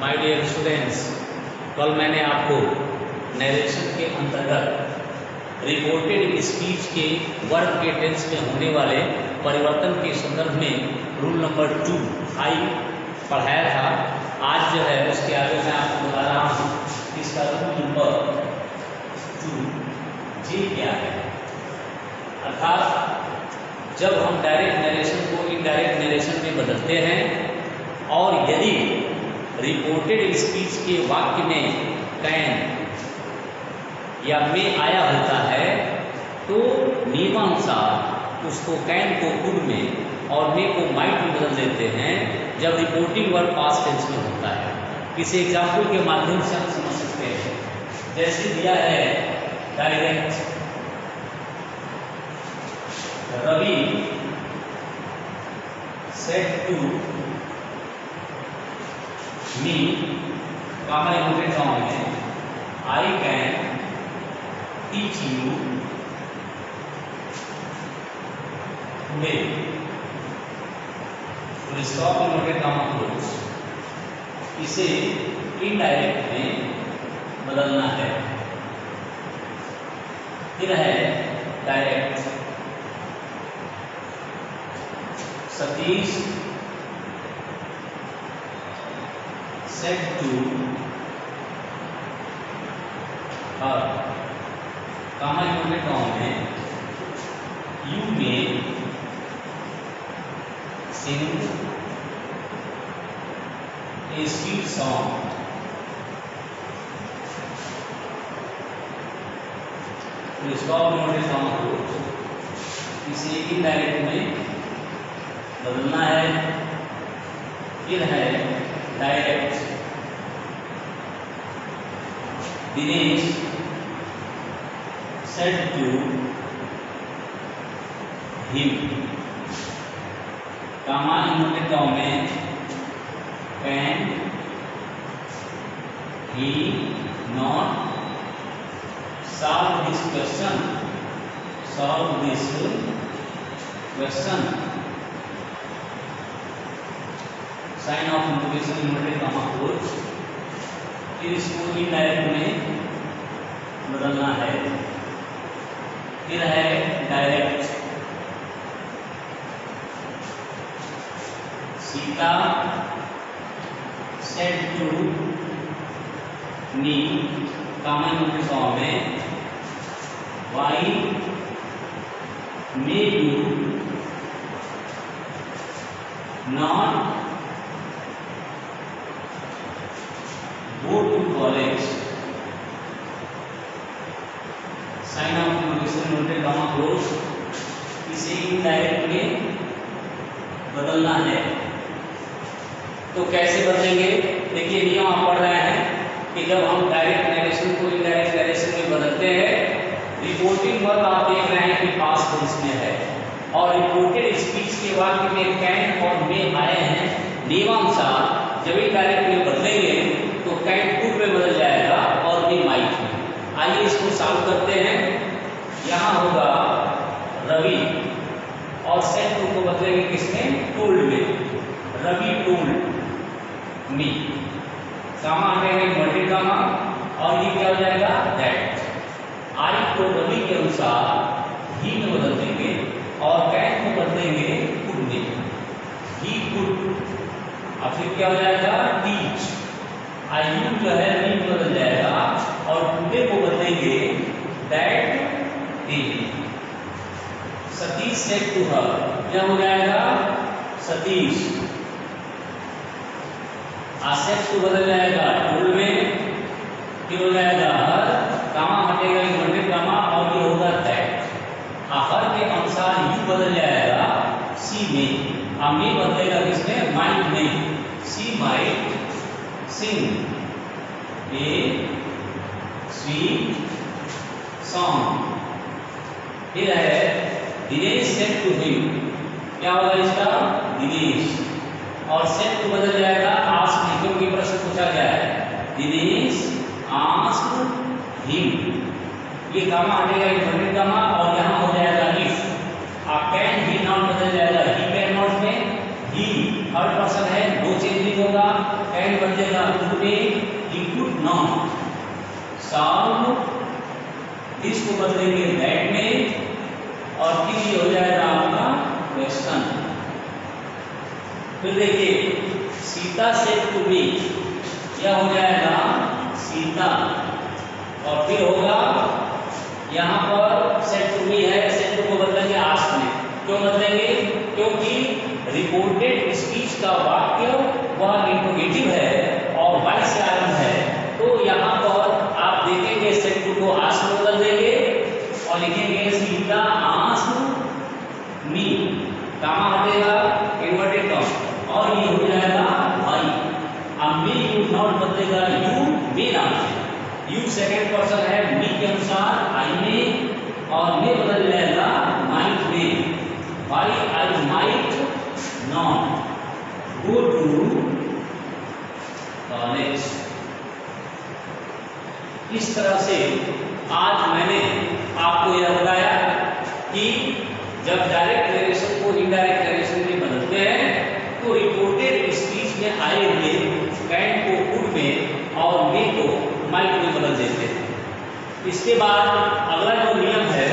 My dear students, कल मैंने आपको नरेशन के अंतर्गत रिपोर्टेड स्पीच के वर्ब के टेंस में होने वाले परिवर्तन के संदर्भ में रूल नंबर 2 पढ़ाया था। आज जो है उसके आगे मैं आपको बता रहा हूँ इसका रूल नंबर 2 जी क्या है। अर्थात जब हम डायरेक्ट नरेशन को इनडायरेक्ट नरेशन में बदलते हैं और यदि रिपोर्टेड स्पीच के वाक्य में कैन या में आया होता है तो नियमानुसार उसको कैन को कुड में और मे को माइट में बदल देते हैं जब रिपोर्टिंग वर्ब पास्ट टेंस में होता है। किसी एग्जाम्पल के माध्यम से हम समझ सकते हैं। जैसे दिया है direct, Ravi said to me I can teach you today. Stop inverted comma close. इसे इनडायरेक्ट में बदलना है। फिर है direct, Satish said to her, comma inverted comma में you may sing a sweet song to stop inverted comma close। इसे indirect में बदलना है। फिर है direct, Dinesh said to him, comma inverted comma में can he not solve this question, sign of interrogation inverted comma close. फिर इसको indirect में बदलना है। फिर है direct, Sita said to me, comma inverted comma में why may you not go to college, sign of interrogation inverted comma close. इसे indirect में बदलना है। तो कैसे बदलेंगे? देखिए नियम आप पढ़ रहे हैं कि जब हम डायरेक्ट नरेशन को इनडायरेक्ट नरेशन में बदलते हैं, रिपोर्टिंग वर्ब आप देख रहे हैं कि पास्ट टेंस में है और रिपोर्टेड स्पीच के वाक्य में कैन और मे आए हैं। नियमानुसार जब इनडायरेक्ट में बदलेंगे तो कैन कुड में बदल जाएगा और भी माइट में। आइए इसको सॉल्व करते हैं। यहाँ होगा रवि और सेड टू को बदलेंगे किसमें? टोल्ड में। रवि टोल्ड मी, कामा हटेगा इन्वर्टेड कामा और ये क्या हो जाएगा? दैट। आई को रवि के अनुसार ही में बदल देंगे और कैन को बदलेंगे कुड में। ही कुड, अब फिर क्या हो जाएगा? टीच। आयु जो है नी बदल जाएगा और टुडे को बदलेंगे that day. Satish said to her, क्या हो जाएगा? सतीश। आसेट को बदल जाएगा टोल्ड में, फिर हो जाएगा हर, कामा हटेगा इन्वर्टेड कामा और ये होगा दैट। हर के अनुसार यू बदल जाएगा सी में, में बदलेगा किसमें? माइट में। She might sing a sweet song। फिर है दिनेश said to him, क्या होगा इसका? दिनेश। और said to बदल जाएगा आस्क में, क्योंकि प्रश्न पूछा गया है। दिनेश आस्क हिम, ये कामा हटेगा इन्वर्टेड कामा और यहाँ हो जाएगा इफ। कैन ही नॉट बदल जाएगा ही कैन नॉट में। ही थर्ड पर्सन है, नो चेंजिंग होगा। सेकंड बन जाएगा कुड में he could not solve, this को बदलेंगे दैट में, और फिर ये हो जाएगा आपका क्वेश्चन। फिर देखिए सीता सेड टू मी, यह हो जाएगा सीता, और फिर होगा यहाँ पर सेड टू मी है, सेड टू को बदलेंगे आस्क में। क्यों बदलेंगे? क्योंकि रिपोर्टेड स्पीच का वाक्य वह इंट्रोगेटिव है और वाई से आरंभ है, तो यहाँ पर आप देखेंगे सेड टू को आस्क में बदल देंगे और लिखेंगे सीता आस्क मी, कामा हटेगा इन्वर्टेड कॉमा, और ये हो जाएगा वाई। अब मी यू नॉट बदलेगा यू मे नाम से, यू सेकंड पर्सन है, मी के अनुसार आई में, और मे बदल जाएगा माइट में, why I might not go to college. इस तरह से आज मैंने आपको यह बताया कि जब डायरेक्ट नरेशन को इनडायरेक्ट नरेशन में बदलते हैं तो रिपोर्टेड स्पीच में आए हुए कैन को कुड में और मे को माइट में बदल देते हैं। इसके बाद अगला जो नियम है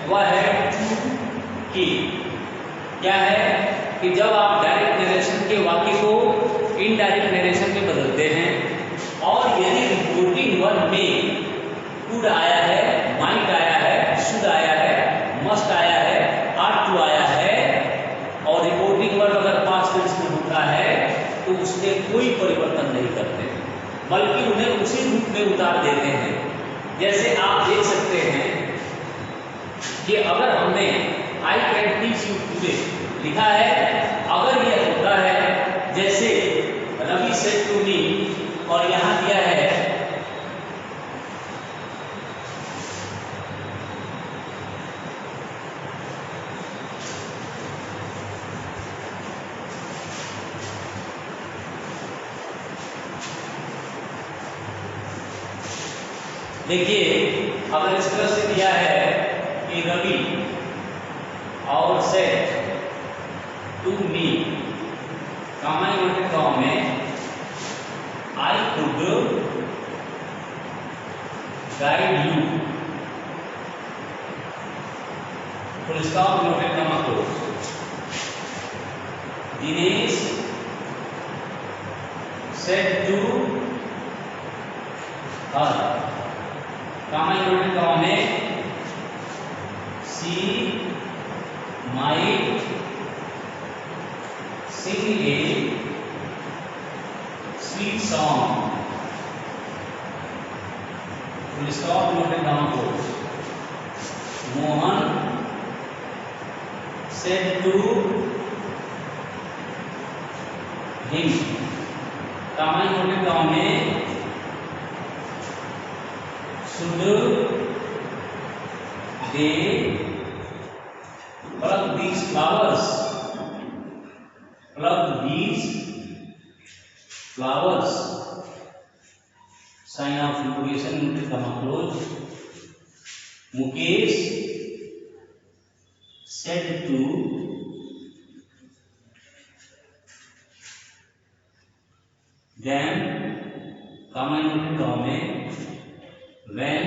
वह है कि क्या है कि जब आप डायरेक्ट नरेशन के वाक्य को इनडायरेक्ट नरेशन में बदलते हैं और यदि रिपोर्टिंग वर्ड में कुड आया है, माइट आया है, शुड आया है, मस्ट आया है, आर टू आया है, और रिपोर्टिंग वर्ड अगर पास्ट टेंस में होता है तो उसमें कोई परिवर्तन नहीं करते, बल्कि उन्हें उसी रूप में उतार देते हैं। जैसे आप देख सकते हैं कि अगर हमने आई कैन टीच यू टुडे लिखा है, अगर यह होता है जैसे रवि सेड टू मी, और यहाँ दिया है देखिए, अगर इस तरह से दिया है कि रवि और said to me, comma inverted comma में, I could guide you, full stop inverted comma close, Dinesh said to her, comma inverted comma में, she might sing a sweet song, full stop inverted comma close, Mohan said to him, comma inverted comma में, should they pluck these flowers, pluck these flowers, sign of interrogation inverted comma close, Mukesh said to them, comma inverted comma में, when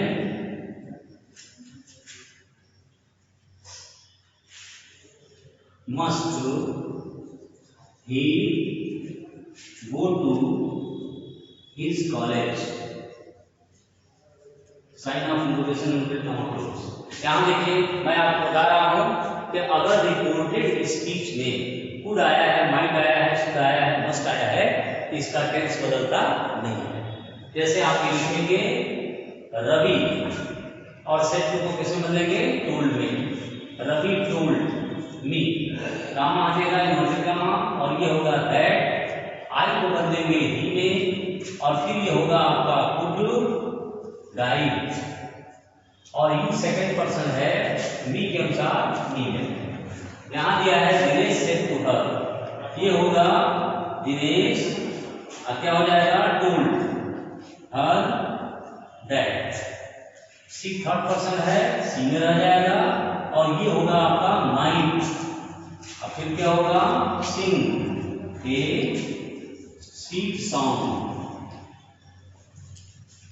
must he go to his college, sign of interrogation inverted comma close. यहाँ देखिए मैं आपको बता रहा हूँ कि अगर रिपोर्टेड स्पीच में कुड आया है, माइट आया है, शुड आया है, मस्ट आया है, तो इसका टेंस बदलता नहीं है। जैसे आप लिखेंगे रवि और सेड टू को किसमें बदलेंगे? टोल्ड में, रवि टोल्ड मी, कामा आ जाएगा इन्वर्टेड कामा, और ये होगा दैट, आई को बदलेंगे ही में, और फिर ये होगा आपका कुड गाइड, और यू सेकंड पर्सन है, मी के अनुसार मी में। यहाँ दिया है दिनेश सेड टू हर, ये होगा दिनेश, क्या हो जाएगा? Told her that, she third person है, सी में रह जाएगा, और ये होगा आपका माइट, और फिर क्या होगा? सिंग ए स्वीट सॉन्ग।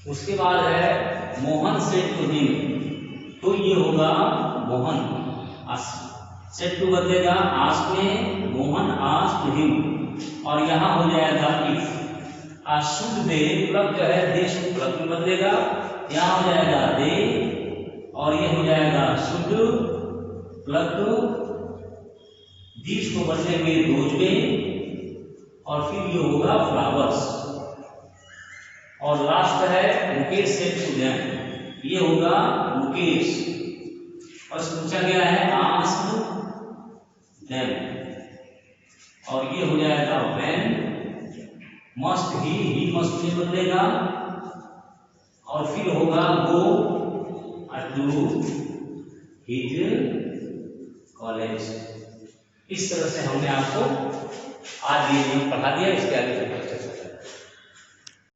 उसके बाद है मोहन सेड टू हिम, तो ये होगा मोहन। सेड टू बदलेगा आस्क में, मोहन आस्क हिम, और यहाँ हो जाएगा इफ। शुड दे प्लग जो है दे शुड प्लग में बदलेगा, यहाँ हो जाएगा दे, और ये हो जाएगा शुड प्लग टू, दिस को बदलेंगे दोज में, और फिर ये होगा फ्लावर्स। और लास्ट है मुकेश सेड टू देम, ये होगा मुकेश, और पूछा गया है आस्क देम, और ये हो जाएगा व्हेन। मस्ट ही मस्ट में बदलेगा, और फिर होगा गो टू हिज कॉलेज। इस तरह से हमने आपको आज ये पढ़ा दिया। इसके आगे